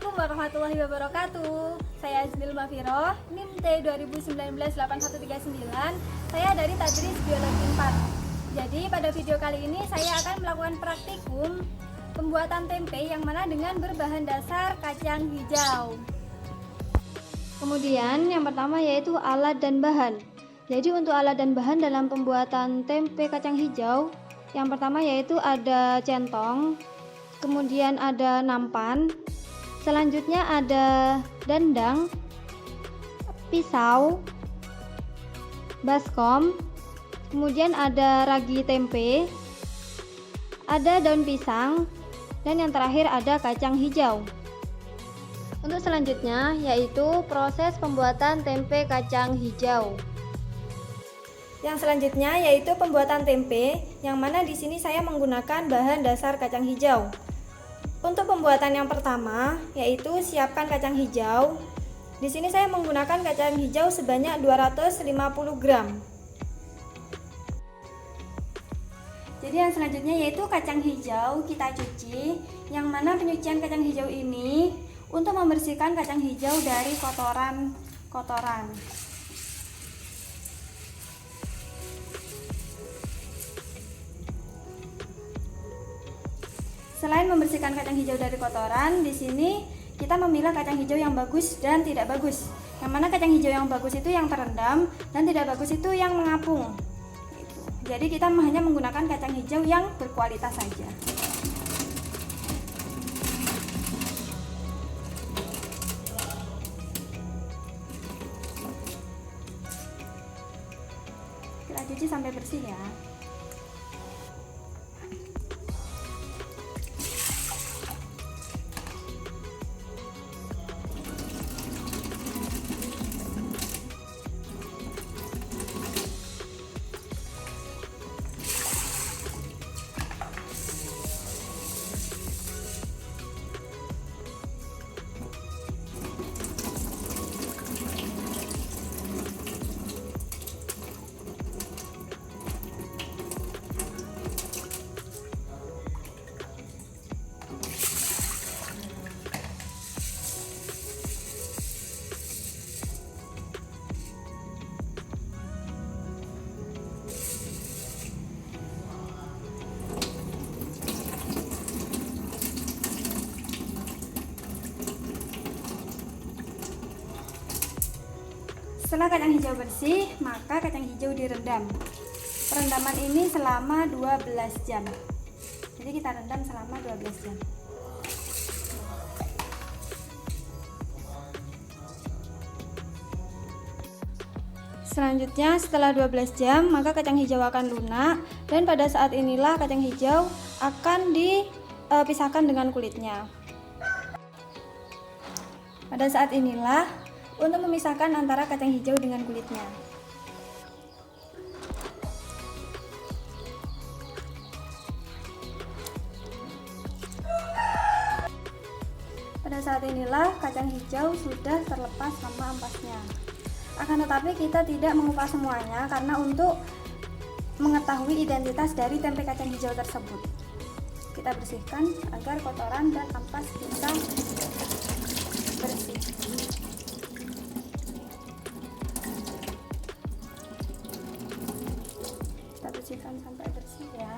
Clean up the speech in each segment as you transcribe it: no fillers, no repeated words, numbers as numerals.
Assalamualaikum warahmatullahi wabarakatuh. Saya Aznil Mafiro, NIM T 20198139. Saya dari Tadris Biologi 4. Jadi pada video kali ini saya akan melakukan praktikum pembuatan tempe yang mana dengan berbahan dasar kacang hijau. Kemudian yang pertama yaitu alat dan bahan. Jadi untuk alat dan bahan dalam pembuatan tempe kacang hijau, yang pertama yaitu ada centong, kemudian ada nampan, selanjutnya ada dandang, pisau, baskom, kemudian ada ragi tempe, ada daun pisang, dan yang terakhir ada kacang hijau. Untuk selanjutnya yaitu proses pembuatan tempe kacang hijau. Yang selanjutnya yaitu pembuatan tempe, yang mana di sini saya menggunakan bahan dasar kacang hijau. Untuk pembuatan yang pertama yaitu siapkan kacang hijau. Di sini saya menggunakan kacang hijau sebanyak 250 gram. Jadi yang selanjutnya yaitu kacang hijau kita cuci, yang mana penyucian kacang hijau ini untuk membersihkan kacang hijau dari kotoran. Selain membersihkan kacang hijau dari kotoran, di sini kita memilah kacang hijau yang bagus dan tidak bagus. Yang mana kacang hijau yang bagus itu yang terendam dan tidak bagus itu yang mengapung. Jadi kita hanya menggunakan kacang hijau yang berkualitas saja. Kita cuci sampai bersih ya. Setelah kacang hijau bersih, maka kacang hijau direndam. Perendaman ini selama 12 jam. Jadi kita rendam selama 12 jam. Selanjutnya setelah 12 jam, maka kacang hijau akan lunak dan pada saat inilah kacang hijau akan dipisahkan dengan kulitnya. Pada saat inilah untuk memisahkan antara kacang hijau dengan kulitnya. Pada saat inilah kacang hijau sudah terlepas sama ampasnya. Akan tetapi kita tidak mengupas semuanya karena untuk mengetahui identitas dari tempe kacang hijau tersebut. Kita bersihkan agar kotoran dan ampas kita bersih. Bersihkan sampai bersih ya.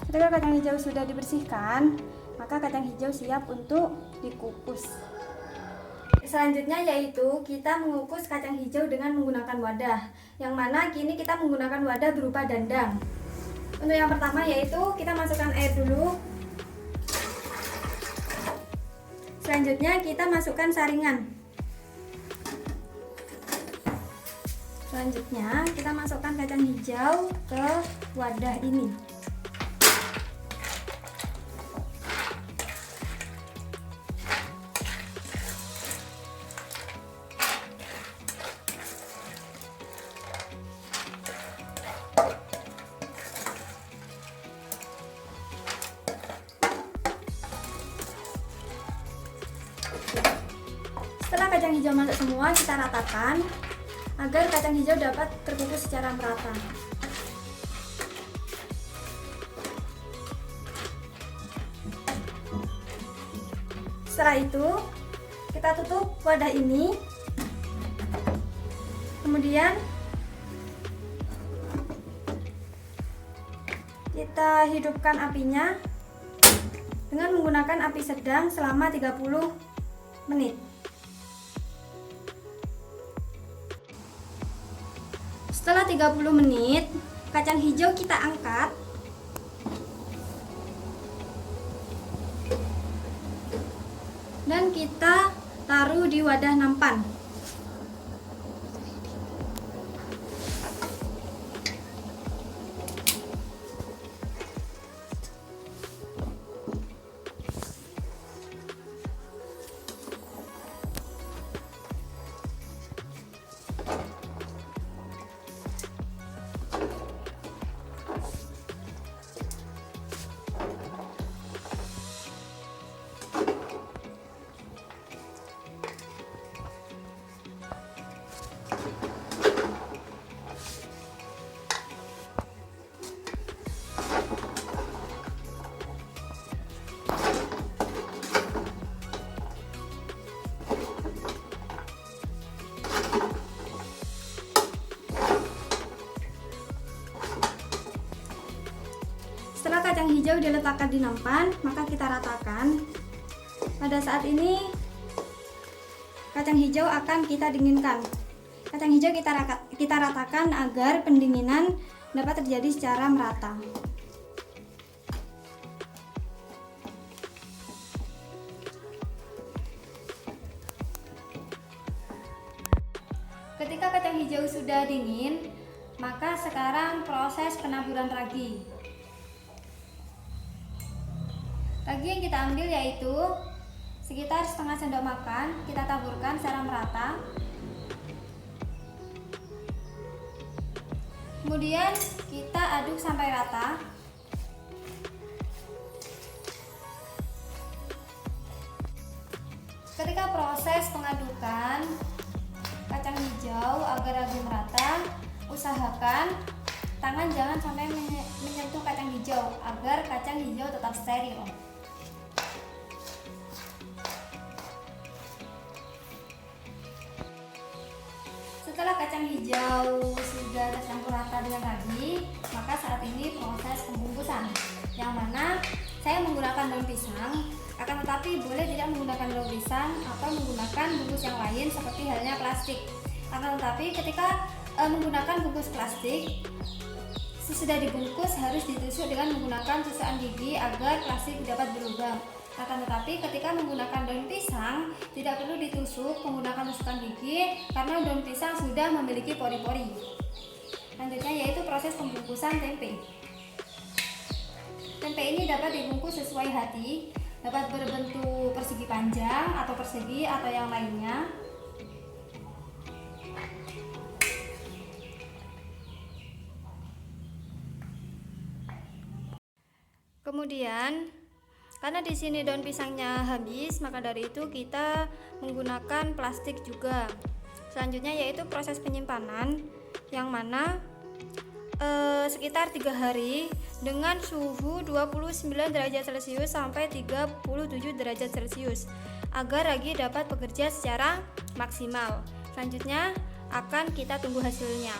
Ketika kacang hijau sudah dibersihkan, maka kacang hijau siap untuk dikukus. Selanjutnya yaitu kita mengukus kacang hijau dengan menggunakan wadah, yang mana kini kita menggunakan wadah berupa dandang. Untuk yang pertama yaitu kita masukkan air dulu. Selanjutnya kita masukkan saringan. Selanjutnya kita masukkan kacang hijau ke wadah ini. Setelah kacang hijau masuk semua, kita ratakan agar kacang hijau dapat terkukus secara merata. Setelah itu, kita tutup wadah ini. Kemudian kita hidupkan apinya dengan menggunakan api sedang selama 30 menit. Setelah 30 menit, kacang hijau kita angkat. Dan kita taruh di wadah nampan. Setelah kacang hijau diletakkan di nampan, maka kita ratakan. Pada saat ini kacang hijau akan kita dinginkan. Kacang hijau kita ratakan agar pendinginan dapat terjadi secara merata. Ketika kacang hijau sudah dingin, maka sekarang proses penaburan ragi. Ragi yang kita ambil yaitu sekitar setengah sendok makan, kita taburkan secara merata. Kemudian kita aduk sampai rata. Ketika proses pengadukan kacang hijau agar ragi merata, usahakan tangan jangan sampai menyentuh kacang hijau agar kacang hijau tetap steril. Setelah kacang hijau sudah tercampur rata dengan ragi, maka saat ini proses pembungkusan, yang mana saya menggunakan daun pisang, akan tetapi boleh tidak menggunakan daun pisang atau menggunakan bungkus yang lain seperti halnya plastik. Akan tetapi ketika menggunakan bungkus plastik, sesudah dibungkus harus ditusuk dengan menggunakan tusukkan gigi agar plastik dapat berlubang. Akan tetapi ketika menggunakan daun pisang tidak perlu ditusuk menggunakan tusukan gigi karena daun pisang sudah memiliki pori-pori. Selanjutnya yaitu proses pembungkusan tempe. Tempe ini dapat dibungkus sesuai hati, dapat berbentuk persegi panjang atau persegi atau yang lainnya. Kemudian karena di sini daun pisangnya habis, maka dari itu kita menggunakan plastik juga. Selanjutnya yaitu proses penyimpanan, yang mana sekitar 3 hari dengan suhu 29 derajat Celcius sampai 37 derajat Celcius agar ragi dapat bekerja secara maksimal. Selanjutnya akan kita tunggu hasilnya.